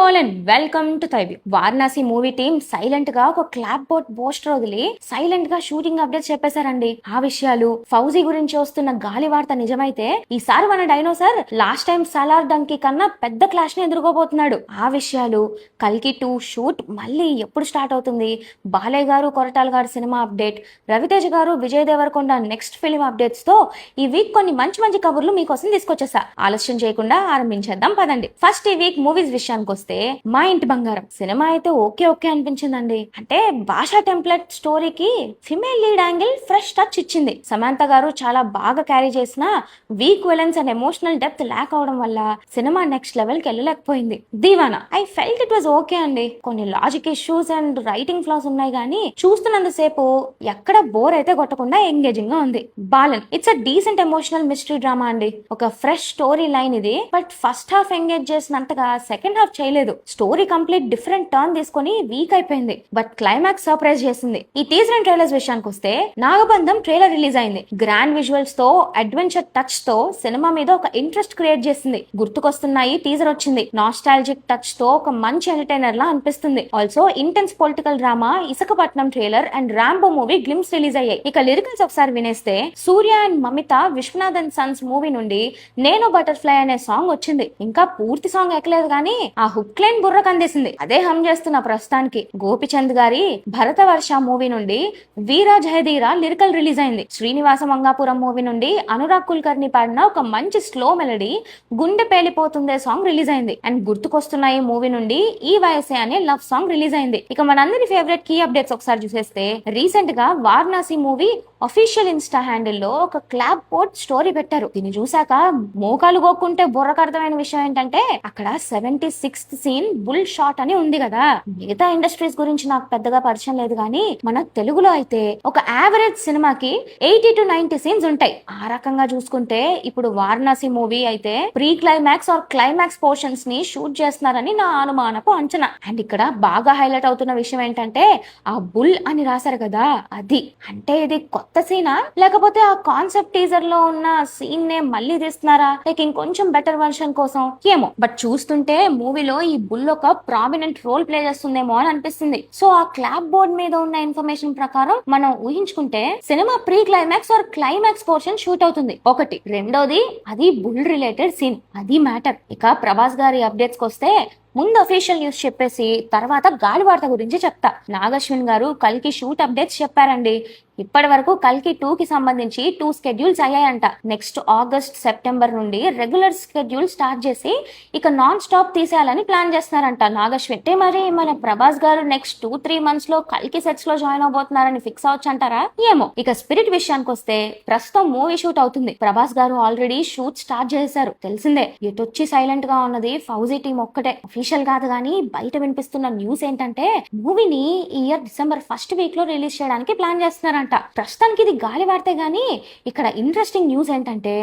All and welcome to తైబి. Varanasi movie team silent గా ఒక క్లాప్ బోర్డ్ పోస్టర్ వదిలి సైలెంట్ గా షూటింగ్ అప్డేట్స్ చెప్పేశారండి. ఆ విషయాలు, ఫౌజీ గురించి వస్తున్న గాలి వార్త నిజమైతే ఈసారి మన dinosaur last time Salaar donkey కన్నా పెద్ద క్లాష్ ని ఎదుర్కోబోతున్నాడు. ఆ విషయాలు, కల్కి 2 షూట్ మళ్ళీ ఎప్పుడు స్టార్ట్ అవుతుంది, బాలయ్య గారు కొరటాల గారు సినిమా అప్డేట్, రవితేజ గారు Vijay Deverakonda next film updates తో ఈ వీక్ కొన్ని మంచి మంచి కబుర్లు మీకోసం తీసుకొచ్చేసా. ఆలస్యం చేయకుండా ఆరంభించేద్దాం పదండి. ఫస్ట్ ఈ వీక్ మూవీస్ విషయానికి వస్తే మా ఇంటి బంగారం సినిమా అయితే ఓకే అనిపించిందండి. అంటే భాషా టెంప్లెట్ స్టోరీకి female lead angle fresh touch ఇచ్చింది. సమంత గారు చాలా బాగా క్యారీ చేసిన weak villains and emotional depth lack అవడం వల్ల సినిమా నెక్స్ట్ లెవెల్ కి వెళ్ళలేకపోయింది. Deewana I felt it was okay అండి. కొన్ని logic issues and writing flaws ఉన్నాయి కానీ చూస్తున్నంతసేపు ఎక్కడ బోర్ అయితే కొట్టకుండా ఎంగేజింగ్ గా ఉంది. Balan it's a decent emotional mystery drama అండి. ఒక ఫ్రెష్ స్టోరీ లైన్ ఇది. బట్ ఫస్ట్ హాఫ్ ఎంగేజ్ చేసినంతగా సెకండ్ హాఫ్ చేయలేదు. స్టోరీ కంప్లీట్ డిఫరెంట్ టర్న్ తీసుకొని వీక్ అయిపోయింది. బట్ క్లైమాక్స్ సర్ప్రైజ్ చేసింది. ఈ టీజర్ అండ్ ట్రైలర్స్ విషయానికి వస్తే నాగబంధం ట్రైలర్ రిలీజ్ అయింది. గ్రాండ్ విజువల్స్ తో అడ్వెంచర్ టచ్ తో సినిమా మీద ఒక ఇంట్రెస్ట్ క్రియేట్ చేసింది. గుర్తుకొస్తున్నాయి టీజర్ వచ్చింది. నాస్టాలజిక్ టచ్ తో ఒక మంచి ఎంటర్టైనర్ లా అనిపిస్తుంది. Also intense political drama Isakapatnam trailer and Rambo movie glimpse release అయ్యాయి. ఇక లిరికల్స్ ఒకసారి వినేస్తే Surya and Mamitha Viswanath and sons movie నుండి నేను బటర్ఫ్లై అనే సాంగ్ వచ్చింది. ఇంకా పూర్తి సాంగ్ ఎక్కలేదు కానీ ఆ హుక్ లైన్ బుర్ర కందేసింది. అదే హమ్ చేస్తున్న ప్రస్తుతానికి. గోపిచంద్ గారి భరత వర్ష మూవీ నుండి వీరా జహదీరా లిరికల్ రిలీజ్ అయింది. శ్రీనివాస మంగాపురం మూవీ నుండి అనురాగ్ కుల్కర్ని పాడిన ఒక మంచి స్లో మెలడీ గుండె పేలిపోతుందే సాంగ్ రిలీజ్ అయింది. అండ్ గుర్తుకొస్తున్నాయి మూవీ నుండి ఈ వయసే అనే లవ్ సాంగ్ రిలీజ్ అయింది. ఇక మనందరి ఫేవరెట్ కీ అప్డేట్స్ ఒకసారి చూసేస్తే రీసెంట్ గా Varanasi movie official Insta handle లో ఒక క్లాప్ బోర్డ్ స్టోరీ పెట్టారు. దీన్ని చూసాక మోకాలు గోక్కుంటే బుర్రకు అర్థమైన విషయం ఏంటంటే అక్కడ 76th సీన్ బుల్ షాట్ అని ఉంది కదా. మిగతా ఇండస్ట్రీస్ గురించి నాకు పెద్దగా పరిచయం లేదు కానీ మన తెలుగులో అయితే ఒక యావరేజ్ సినిమాకి 80 to 90 సీన్స్ ఉంటాయి. ఆ రకంగా చూసుకుంటే ఇప్పుడు వారణాసి మూవీ అయితే pre climax or climax portions ని షూట్ చేస్తున్నారని నా అనుమానపు అంచనా. అండ్ ఇక్కడ బాగా హైలైట్ అవుతున్న విషయం ఏంటంటే ఆ బుల్ అని రాశారు కదా, అది అంటే ఇది కొత్త సీనా లేకపోతే ఆ కాన్సెప్ట్ టీజర్ లో ఉన్న సీన్ నే మళ్ళీ తీస్తున్నారా, లైక్ ఇంకొంచెం బెటర్ వర్షన్ కోసం ఏమో. బట్ చూస్తుంటే మూవీలో ఈ బుల్ ఒక ప్రామినెంట్ రోల్ ప్లే చేస్తుందేమో అని అనిపిస్తుంది. సో ఆ క్లాప్ బోర్డ్ మీద ఉన్న ఇన్ఫర్మేషన్ ప్రకారం మనం ఊహించుకుంటే cinema pre climax or climax portion shoot అవుతుంది ఒకటి. రెండోది అది బుల్ రిలేటెడ్ సీన్, అది మ్యాటర్. ఇక ప్రభాస్ గారి అప్డేట్స్ కి వస్తే ముందు అఫీషియల్ న్యూస్ చెప్పేసి తర్వాత గాలి వార్త గురించి చెప్తా. నాగశ్విన్ గారు కల్కి షూట్ అప్డేట్స్ చెప్పారండి. ఇప్పటి వరకు కల్కి 2 కి సంబంధించి 2 స్కెడ్యూల్స్ అయ్యాయంట. నెక్స్ట్ ఆగస్ట్ సెప్టెంబర్ నుండి రెగ్యులర్ స్కెడ్యూల్ స్టార్ట్ చేసి ఇక నాన్ స్టాప్ తీసేయాలని ప్లాన్ చేస్తున్నారంట నాగశ్విన్. అంటే మరి మన ప్రభాస్ గారు నెక్స్ట్ 2-3 మంత్స్ లో కల్కి సెట్స్ లో జాయిన్ అవబోతున్నారని ఫిక్స్ అవచ్చు అంటారా ఏమో. ఇక స్పిరిట్ విషయానికి వస్తే ప్రస్తుతం మూవీ షూట్ అవుతుంది. ప్రభాస్ గారు ఆల్రెడీ షూట్ స్టార్ట్ చేశారు. తెలిసిందే ఎటొచ్చి సైలెంట్ గా ఉన్నది ఫౌజీ టీం ఒక్కటే. అఫీషియల్ కాదు కానీ బయట వినిపిస్తున్న న్యూస్ ఏంటంటే మూవీని ఈ ఇయర్ డిసెంబర్ ఫస్ట్ వీక్ లో రిలీజ్ చేయడానికి ప్లాన్ చేస్తున్నారంట. ప్రస్తుతానికి ఇది గాలి వార్తే గానీ ఇక్కడ ఇంట్రెస్టింగ్ న్యూస్ ఏంటంటే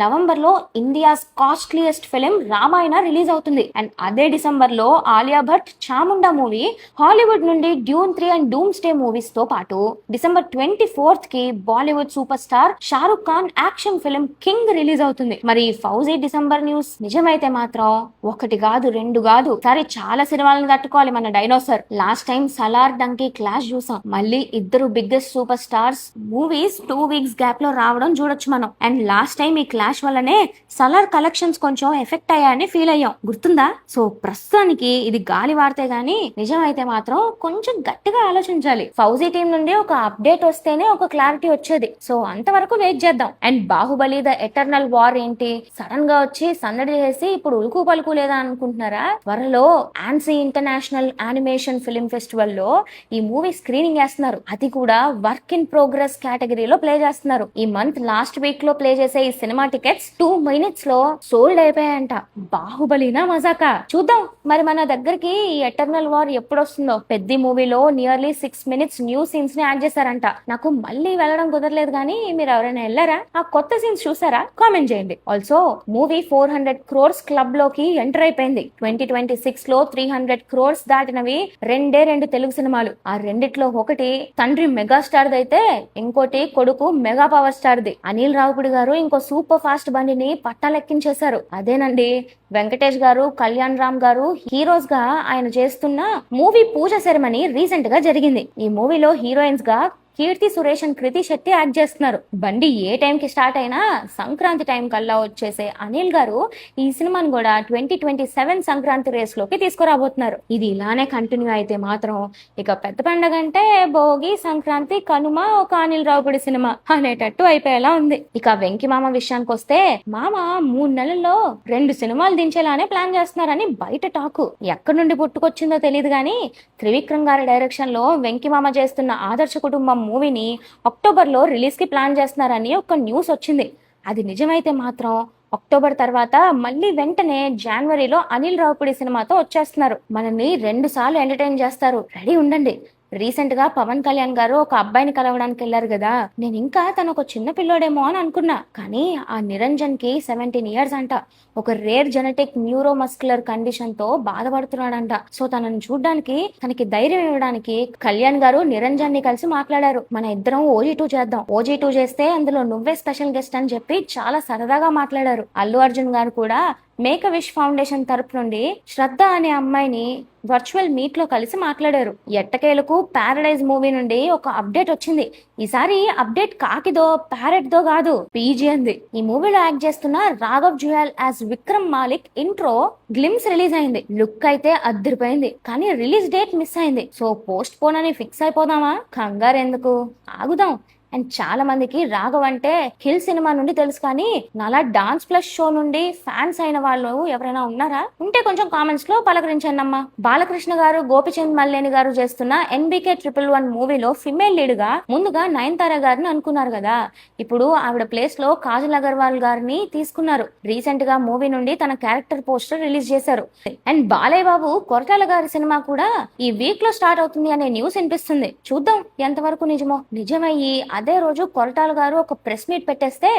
నవంబర్ లో India's costliest film Ramayana release అవుతుంది. అండ్ అదే డిసెంబర్ లో ఆలియా భట్ చాముండా మూవీ, హాలీవుడ్ నుండి Dune 3 and doomsday movies తో పాటు డిసెంబర్ 24th కి Bollywood super star Shah Rukh Khan action film King release అవుతుంది. మరి ఫౌజీ డిసెంబర్ న్యూస్ నిజమైతే మాత్రం ఒకటి కాదు, 2 కాదు, సరే చాలా సినిమాలను తట్టుకోవాలి మన dinosaur. Last time Salaar donkey clash చూసాం. మళ్ళీ ఇద్దరు biggest super stars movies 2 weeks gap లో రావడం చూడొచ్చు మనం. అండ్ లాస్ట్ టైం ఈ క్లాష్ వల్లనే సలార్ కలెక్షన్స్ కొంచెం ఎఫెక్ట్ అయ్యాయని ఫీల్ అయ్యాం, గుర్తుందా? సో ప్రస్తుతానికి ఇది గాలి వార్తే గానీ నిజమైతే మాత్రం కొంచెం గట్టిగా ఆలోచించాలి. ఫౌజీ టీం నుండి ఒక అప్డేట్ వస్తేనే ఒక క్లారిటీ వచ్చేది. సో అంతవరకు వెయిట్ చేద్దాం. And Baahubali the eternal war ఏంటి సడన్ గా వచ్చి సందడి చేసి ఇప్పుడు ఉలుకు పలుకు లేదా అనుకుంటున్నారా? త్వరలో ఆన్సీ ఇంటర్నేషనల్ యానిమేషన్ ఫిలిం ఫెస్టివల్ లో ఈ మూవీ స్క్రీనింగ్ చేస్తున్నారు. అది కూడా వర్క్ ఇన్ ప్రోగ్రెస్ కేటగిరీలో ప్లే చేస్తున్నారు. ఈ మంత్ లాస్ట్ వీక్ లో ప్లే చేసే ఈ సినిమా టికెట్స్ 2 minutes లో సోల్డ్ అయిపోయాయంట. బాహుబలినా మజాకా చూద్దాం. మరి మన దగ్గరికి ఈ ఎటర్నల్ వార్ ఎప్పుడు వస్తుందో. పెద్ద మూవీలో నియర్లీ 6 minutes న్యూ సీన్స్ ని యాడ్ చేశారంట. నాకు మళ్ళీ వెళ్ళడం కుదరలేదు కానీ మీరు ఎవరైనా వెళ్ళారా? ఆ కొత్త సీన్స్ చూసారా? కామెంట్ చేయండి. ఆల్సో మూవీ 400 crores క్లబ్ లోకి ఎంటర్ అయిపోయింది. 2020 2026 లో 300 crores దాటినవి రెండు తెలుగు సినిమాలు. ఆ రెండిట్లో ఒకటి తండ్రి మెగాస్టార్ అయితే ఇంకోటి కొడుకు mega power star the. Anil Ravipudi గారు ఇంకో సూపర్ ఫాస్ట్ బండిని పట్టాలెక్కించేశారు. అదేనండి వెంకటేష్ గారు, కళ్యాణ్ రామ్ గారు హీరోస్ గా ఆయన చేస్తున్న మూవీ పూజ సెరమనీ రీసెంట్ గా జరిగింది. ఈ మూవీలో హీరోయిన్స్ గా కీర్తి సురేష్ అండ్ కృతి శెట్టి యాక్ట్ చేస్తున్నారు. బండి ఏ టైం కి స్టార్ట్ అయినా సంక్రాంతి టైం కల్లా వచ్చేసే అనిల్ గారు ఈ సినిమాని కూడా 2027 సంక్రాంతి రేస్ లోకి తీసుకురాబోతున్నారు. ఇది ఇలానే కంటిన్యూ అయితే మాత్రం ఇక పెద్ద పండగ అంటే భోగి, సంక్రాంతి, కనుమ ఒక అనిల్ రావుపూడి సినిమా అనేటట్టు అయిపోయేలా ఉంది. ఇక వెంకి మామ విషయానికి వస్తే మామ 3 నెలల్లో 2 సినిమాలు దించేలానే ప్లాన్ చేస్తున్నారని బయట టాకు. ఎక్కడి నుండి పుట్టుకొచ్చిందో తెలియదు గానీ త్రివిక్రమ్ గారి డైరెక్షన్ లో వెంకి మామ చేస్తున్న ఆదర్శ కుటుంబం మూవీని అక్టోబర్ లో రిలీజ్ కి ప్లాన్ చేస్తున్నారని ఒక న్యూస్ వచ్చింది. అది నిజమైతే మాత్రం అక్టోబర్ తర్వాత మళ్ళీ వెంటనే జనవరిలో అనిల్ రావుపూడి సినిమాతో వచ్చేస్తున్నారు. మనల్ని 2 సార్లు ఎంటర్టైన్ చేస్తారు, రెడీ ఉండండి. రీసెంట్ గా పవన్ కళ్యాణ్ గారు ఒక అబ్బాయిని కలవడానికి వెళ్లారు కదా, నేను ఇంకా తను ఒక చిన్న పిల్లోడేమో అని అనుకున్నా. కానీ ఆ నిరంజన్ కి 17 years అంట. ఒక రేర్ జెనెటిక్ న్యూరోమస్కులర్ కండిషన్ తో బాధపడుతున్నాడంట. సో తనని చూడ్డానికి, తనకి ధైర్యం ఇవ్వడానికి కళ్యాణ్ గారు నిరంజన్ ని కలిసి మాట్లాడారు. మన ఇద్దరం OG2 చేద్దాం, OG2 చేస్తే అందులో నువ్వే స్పెషల్ గెస్ట్ అని చెప్పి చాలా సరదాగా మాట్లాడారు. అల్లు అర్జున్ గారు కూడా మేక్ అ విష్ ఫౌండేషన్ తరపు నుండి శ్రద్ధ అనే అమ్మాయిని వర్చువల్ మీట్ లో కలిసి మాట్లాడారు. ఎట్టకేలకు ప్యారడైజ్ మూవీ నుండి ఒక అప్డేట్ వచ్చింది. ఈసారి అప్డేట్ కాకిదో ప్యారెట్ దో కాదు, పీజీ అంది. ఈ మూవీలో యాక్ట్ చేస్తున్న Raghav Juyal as Vikram Malik intro glimpse release అయింది. లుక్ అయితే అద్దరిపోయింది, కానీ రిలీజ్ డేట్ మిస్ అయింది. సో పోస్ట్ పోన్ అని ఫిక్స్ అయిపోదామా? కంగారు ఎందుకు, ఆగుదాం. అండ్ చాలా మందికి రాఘవ్ అంటే హిల్ సినిమా నుండి తెలుసు, కానీ నాలా డాన్స్ ప్లస్ షో నుండి ఫ్యాన్స్ అయిన వాళ్ళు ఎవరైనా ఉన్నారా? ఉంటే కొంచెం కామెంట్స్ లో పలకరించండి అమ్మా. బాలకృష్ణ గారు, గోపిచంద్ మల్లేని గారు చేస్తున్న NBK 111 మూవీలో ఫిమేల్ లీడ్ గా ముందుగా నయనతార గారిని అనుకున్నారు కదా, ఇప్పుడు ఆవిడ ప్లేస్ లో కాజల్ అగర్వాల్ గారిని తీసుకున్నారు. రీసెంట్ గా మూవీ నుండి తన క్యారెక్టర్ పోస్టర్ రిలీజ్ చేశారు. అండ్ బాలయ్య బాబు కొరటాల గారి సినిమా కూడా ఈ వీక్ లో స్టార్ట్ అవుతుంది అనే న్యూస్ వినిపిస్తుంది. చూద్దాం ఎంతవరకు నిజమో. నిజమయ్యి అదే రోజు కొరటాల గారు ఒక ప్రెస్ మీట్ పెట్టేస్తే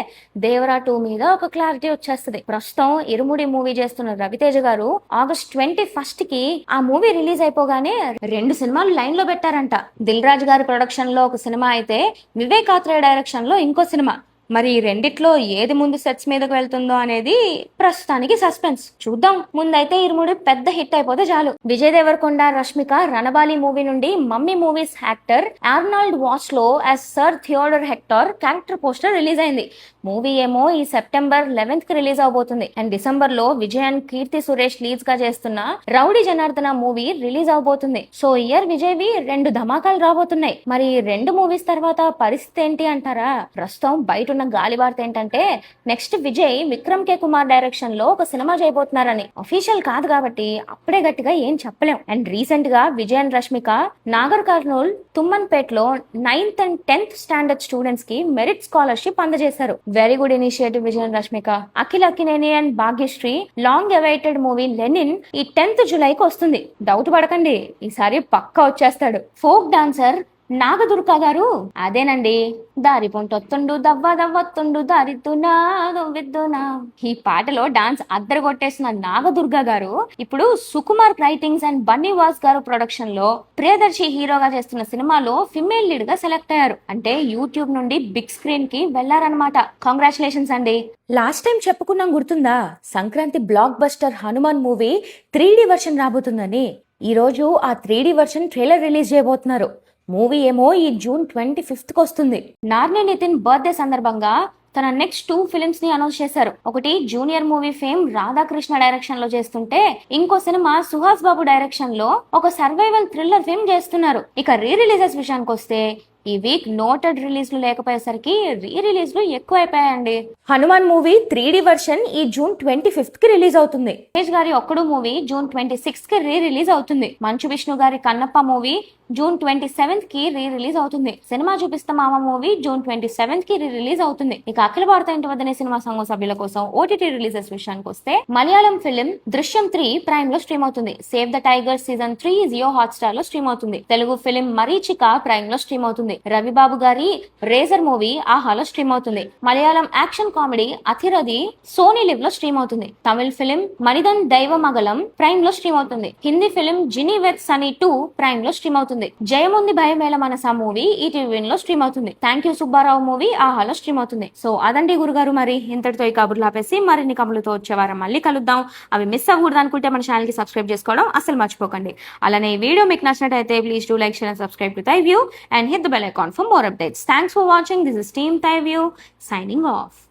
దేవరా 2 మీద ఒక క్లారిటీ వచ్చేస్తుంది. ప్రస్తుతం ఇరుముడి మూవీ చేస్తున్న రవితేజ గారు August 21 కి ఆ మూవీ రిలీజ్ అయిపోగానే 2 సినిమాలు లైన్ లో పెట్టారంట. దిల్ రాజు గారి ప్రొడక్షన్ లో ఒక సినిమా అయితే వివేక్ ఆత్రేయ డైరెక్షన్ లో ఇంకో సినిమా. మరి ఈ రెండిట్లో ఏది ముందు సెట్స్ మీదకు వెళ్తుందో అనేది ప్రస్తుతానికి సస్పెన్స్. చూద్దాం. ముందైతే ఇరుముడి పెద్ద హిట్ అయిపోతే చాలు. విజయ్ దేవరకొండ, రష్మిక రణబాలి మూవీ నుండి mummy movies actor Arnold Vosloo as sir Theodore Hector character poster release అయింది. మూవీ ఏమో ఈ September 11th కి రిలీజ్ అవబోతుంది. అండ్ డిసెంబర్ లో విజయ్ అండ్ కీర్తి సురేష్ లీడ్స్ గా చేస్తున్న రౌడీ జనార్దన మూవీ రిలీజ్ అవబోతుంది. సో ఇయర్ విజయ్ వి 2 ధమాకాలు రాబోతున్నాయి. మరి 2 మూవీస్ తర్వాత పరిస్థితి ఏంటి అంటారా? ప్రస్తుతం బయట ఉన్న గాలి వార్త ఏంటంటే నెక్స్ట్ విజయ్ విక్రమ్ కే కుమార్ డైరెక్షన్ లో ఒక సినిమా చేయబోతున్నారని. అఫీషియల్ కాదు కాబట్టి అప్పుడే గట్టిగా ఏం చెప్పలేం. అండ్ రీసెంట్ గా విజయ్ అండ్ రష్మిక నాగర్ కర్నూల్, తుమ్మన్పేట్ లో 9th and 10th standard students కి మెరిట్ స్కాలర్షిప్ అందజేశారు. Very good initiative Vijay and Rashmika. Akhil Akkineni and Bhagyashri long awaited movie Lenin ఈ 10th జూలైకి వస్తుంది. డౌట్ పడకండి, ఈసారి పక్కా వచ్చేస్తాడు. ఫోక్ డాన్సర్ నాగదుర్గ గారు, అదేనండి దారి పొంటొత్తుండు దవ్వ దవ్వొత్తుండు దారిద్దునా విద్దునా, ఈ పాటలో డాన్స్ అద్దరు కొట్టేసిన నాగదుర్గ గారు ఇప్పుడు Sukumar writings and Bunny was గారు ప్రొడక్షన్ లో ప్రియదర్శి హీరోగా చేస్తున్న సినిమాలో ఫిమేల్ లీడ్ గా సెలెక్ట్ అయ్యారు. అంటే యూట్యూబ్ నుండి బిగ్ స్క్రీన్ కి వెళ్లారనమాట. కంగ్రాచులేషన్స్ అండి. లాస్ట్ టైం చెప్పుకున్నాం గుర్తుందా, Sankranti blockbuster Hanuman movie 3D version రాబోతుందని. ఈ రోజు ఆ 3D వర్షన్ ట్రైలర్ రిలీజ్ చేయబోతున్నారు. మూవీ ఏమో ఈ June 25th కి వస్తుంది. నార్ని నితిన్ బర్త్డే సందర్భంగా తన నెక్స్ట్ 2 ఫిలిమ్స్ ని అనౌన్స్ చేశారు. ఒకటి junior movie fame Radhakrishna direction లో చేస్తుంటే, ఇంకో సినిమా సుహాస్ బాబు డైరెక్షన్ లో ఒక సర్వైవల్ థ్రిల్లర్ ఫిల్మ్ చేస్తున్నారు. ఇక రీ రిలీజెస్ విషయానికి వస్తే ఈ వీక్ నోటెడ్ రిలీజ్లు లేకపోయేసరికి రీ రిలీజ్లు ఎక్కువ అయిపోయాయండి. హనుమాన్ మూవీ 3D వర్షన్ ఈ June 25th కి రిలీజ్ అవుతుంది. తేజ్ గారి ఒక్కడు మూవీ June 26th కి రీ రిలీజ్ అవుతుంది. మంచు విష్ణు గారి కన్నప్ప మూవీ June 27th కి రీ రిలీజ్ అవుతుంది. సినిమా చూపిస్తా మామ మూవీ June 27th కి రీ రిలీజ్ అవుతుంది. ఇక అఖిల భారత ఇంటి వద్దనే సినిమా సంఘం సభ్యుల కోసం ఓటీటీ రిలీజెస్ విషయానికి వస్తే మలయాళం ఫిలిం దృశ్యం 3 ప్రైమ్ లో స్ట్రీమ్ అవుతుంది. Save the tiger season 3 Jio Hotstar లో స్ట్రీమ్ అవుతుంది. తెలుగు ఫిలిం మరీచిక ప్రైమ్ లో స్ట్రీమ్ అవుతుంది. రవిబాబు గారి రేజర్ మూవీ ఆహాలో స్ట్రీమ్ అవుతుంది. Malayalam action comedy Athirathi Sony Liv లో స్ట్రీమ్ అవుతుంది. తమిళ ఫిలిం మనిదన్ దైవమగలం ప్రైమ్ లో స్ట్రీమ్ అవుతుంది. హిందీ ఫిలిం జినీ వెత్ సనీ 2 ప్రైమ్ లో స్ట్రీమ్ అవుతుంది. జయముంది భయమేల మనసా మూవీ ఈటీవీ లో స్ట్రీమ్ అవుతుంది. థ్యాంక్ యూ సుబ్బారావు మూవీ ఆహాలో స్ట్రీమ్ అవుతుంది. సో అదండి గురుగారు, మరి ఇంతటితో ఈ కబుర్లు ఆపేసి మరిన్ని కబుర్లతో వచ్చే వారం మళ్ళీ కలుద్దాం. అవి మిస్ అవ్వకూడదు అనుకుంటే మన ఛానల్ కి సబ్స్క్రైబ్ చేసుకోవడం అసలు మర్చిపోకండి. అలానే ఈ వీడియో మీకు నచ్చినట్టయితే please do like, share and subscribe to Thai View and hit the bell icon for more updates. Thanks for watching. This is Team Thai View signing off.